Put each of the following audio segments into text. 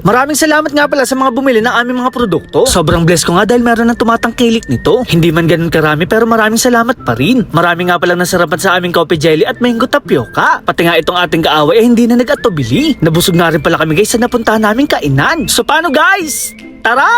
Maraming salamat nga pala sa mga bumili ng aming mga produkto. Sobrang blessed ko nga dahil meron ng tumatangkilik nito. Hindi man ganun karami pero maraming salamat pa rin. Marami nga palang nasarapan sa aming coffee jelly at mango tapioca. Pati nga itong ating kaaway ay hindi na nag-atubili. Nabusog na rin pala kami guys sa napuntahan naming kainan. So paano guys? Tara!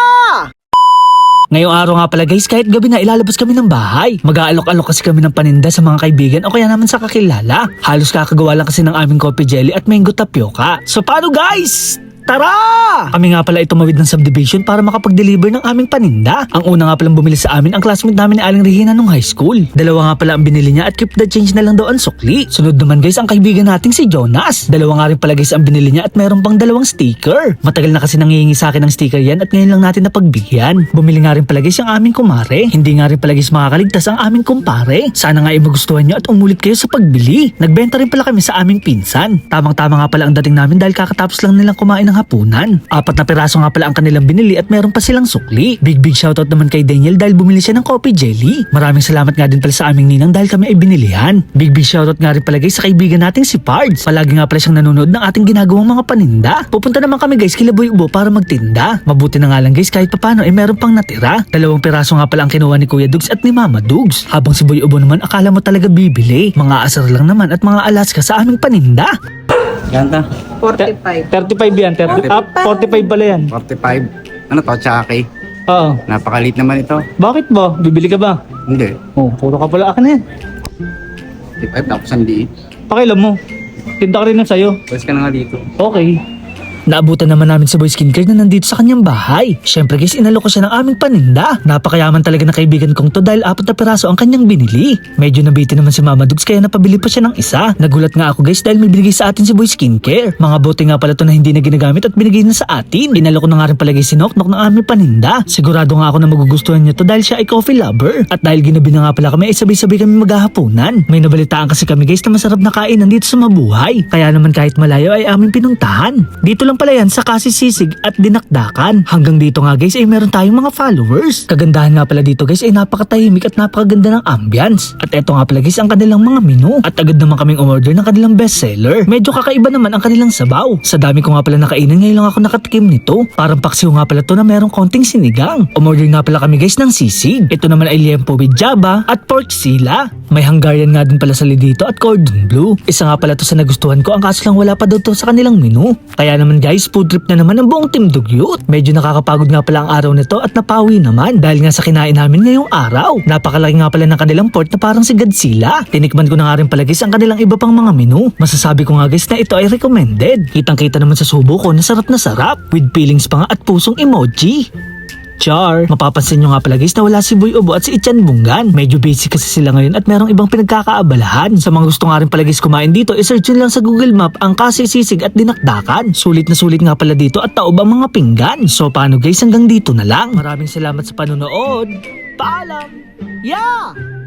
Ngayong araw nga pala guys, kahit gabi na ilalabas kami ng bahay. Mag-aalok-alok kasi kami ng paninda sa mga kaibigan o kaya naman sa kakilala. Halos kakagawa lang kasi ng aming coffee jelly at mango tapioca. So paano guys? Tara! Kami nga pala tumawid ng subdivision para makapag-deliver ng aming paninda. Ang una nga palang bumili sa amin ang classmate namin ni Aling Regina nung high school. Dalawa nga pala ang binili niya at keep the change na lang daw ang sukli. Sunod naman guys ang kaibigan nating si Jonas. Dalawa nga rin pala guys ang binili niya at meron pang 2 sticker. Matagal na kasi nangihingi sa akin ng sticker yan at ngayon lang natin napagbigyan. Bumili nga rin pala guys yung aming kumare. Hindi nga rin pala guys makakaligtas ang aming kumpare. Sana nga ay magustuhan nyo at umulit kayo sa pagbili. Nagbenta rin pala kami sa aming pinsan. Tamang-tama nga pala ang dating namin dahil kakatapos lang nilang kumain ng hapunan. 4 na piraso nga pala ang kanilang binili at meron pa silang sukli. Big shoutout naman kay Daniel dahil bumili siya ng coffee jelly. Maraming salamat nga din pala sa aming ninang dahil kami ay binilihan. Big shoutout nga rin pala guys sa kaibigan nating si Pards. Palagi nga pala siyang nanonood ng ating ginagawang mga paninda. Pupunta naman kami guys kila Boy Ubo para magtinda. Mabuti na nga lang guys kahit papano ay meron pang natira. 2 piraso nga pala ang kinuha ni Kuya Dugs at ni Mama Dugs. Habang si Boy Ubo naman akala mo talaga bibili. Mga asar lang naman at mga Alaska sa aming paninda. Ganda. 45. 35 yan. 45 pala yan. 45. Ano to? Tsaka Oo. napakalit naman ito. Bakit ba? Bibili ka ba? Hindi. Oh, puro ka pala akin yan. 55 tapos ang liit. Pakialam mo. Tinda ka rin ng sayo. Pwes ka na nga dito. Okay. Naabutan naman namin si Boy Skincare na nandito sa kanyang bahay. Syempre guys, inalok ko siya ng aming paninda. Napakayaman talaga ng kaibigan kong to dahil 4 na piraso ang kanyang binili. Medyo nabiti naman si Mama Dugs kaya napabili pa siya ng isa. Nagulat nga ako guys dahil may binigay sa atin si Boy Skincare. Mga bote nga pala to na hindi na ginagamit at binigay na sa atin. Inalok ko na nga rin pala guys si Noknok ng aming paninda. Sigurado nga ako na magugustuhan niya to dahil siya ay coffee lover. At dahil ginabi na nga pala kami ay sabay-sabay kami maghahaponan. May nabalitaan kasi kami guys na masarap na kainan dito sa Mabuhay. Kaya naman kahit malayo ay aming pinuntahan. Dito lang pala yan sa Kasisisig at Dinakdakan. Hanggang dito nga guys ay meron tayong mga followers. Kagandahan nga pala dito guys ay napakatahimik at napakaganda ng ambience. At eto nga pala guys ang kanilang mga menu. At agad naman kaming umorder ng kanilang bestseller. Medyo kakaiba naman ang kanilang sabaw. Sa dami ko nga pala nakainan ngayon lang ako nakatikim nito. Parang paksiw nga pala to na merong konting sinigang. Umorder nga pala kami guys ng sisig. Ito naman ay liempo with jaba at pork sila. May Hungarian nga din pala sa dito at cordon bleu. Isa nga pala to sa nagustuhan ko ang kaso lang wala pa daw to sa kanilang menu. Kaya naman guys, food trip na naman ang buong Team Dugyot. Medyo nakakapagod nga pala ang araw nito at napawi naman dahil nga sa kinain namin ngayong araw. Napakalaki nga pala ng kanilang pork na parang si Godzilla. Tinikman ko na nga rin pala guys ang kanilang iba pang mga menu. Masasabi ko nga guys na ito ay recommended. Kitang-kita naman sa subo ko na sarap with feelings pa nga at pusong emoji. Char! Mapapansin nyo nga pala guys na wala si Boy Ubo at si Ichan Bungan. Medyo busy kasi sila ngayon at merong ibang pinagkakaabalahan. Sa mga gusto nga rin pala guys kumain dito, isearch nyo lang sa Google Map ang Kasisisig at Dinakdakan. Sulit na sulit nga pala dito at taob ang mga pinggan. So paano guys, hanggang dito na lang. Maraming salamat sa panonood. Paalam! Yeah!